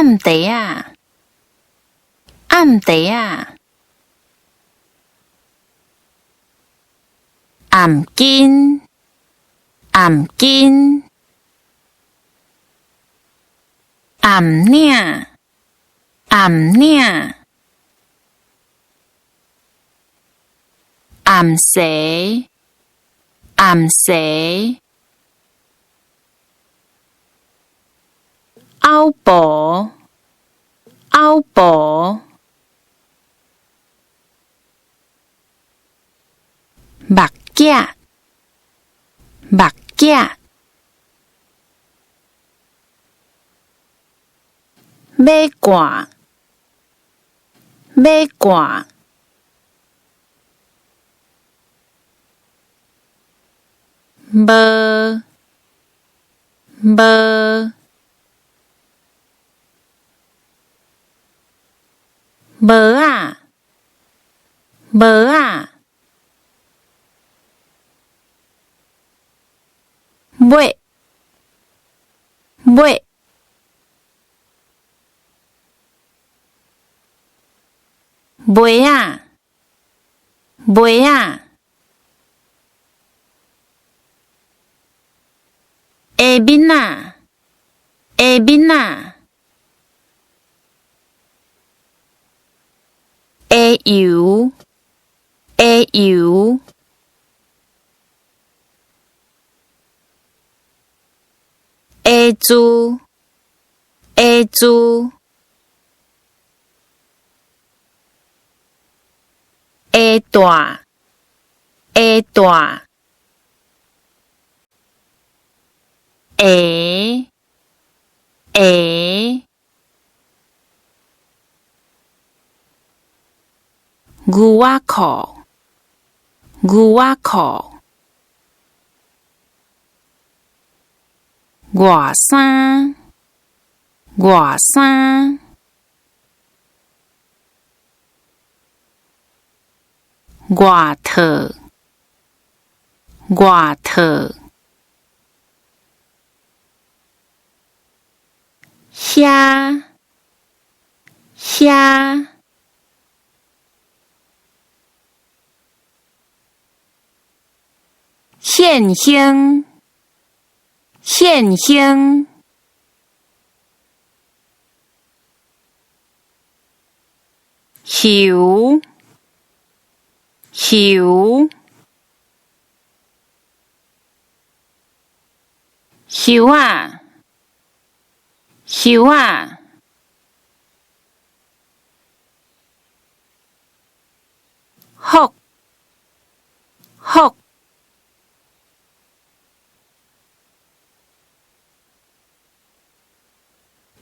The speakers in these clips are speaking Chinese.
暗地啊，暗地啊，暗金，暗金，暗领，暗领，暗时，暗时，凹薄，凹薄，目镜，目镜，马褂，马褂，无，无，无啊，无啊，尾，尾，尾啊，尾啊，下面啊，下面啊，下游，下游，下珠，下珠，下大，下大，下，下，牛仔裤，牛仔裤，外衫，外衫，外套，外套，遐，遐，现行，现行，球，球，球啊，球啊，福，福，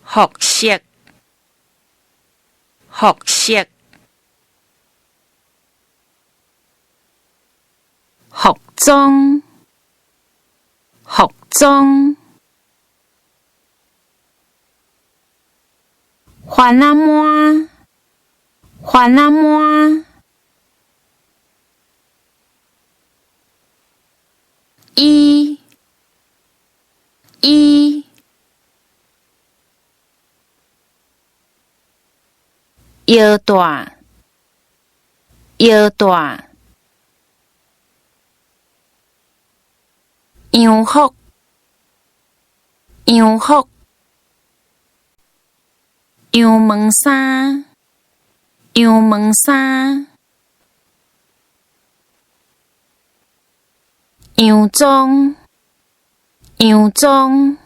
服饰，服饰，服装，服装，花仔满，花仔满，衣，衣，腰带，腰带，洋服，洋服，羊毛衫，羊毛衫，洋装，洋装。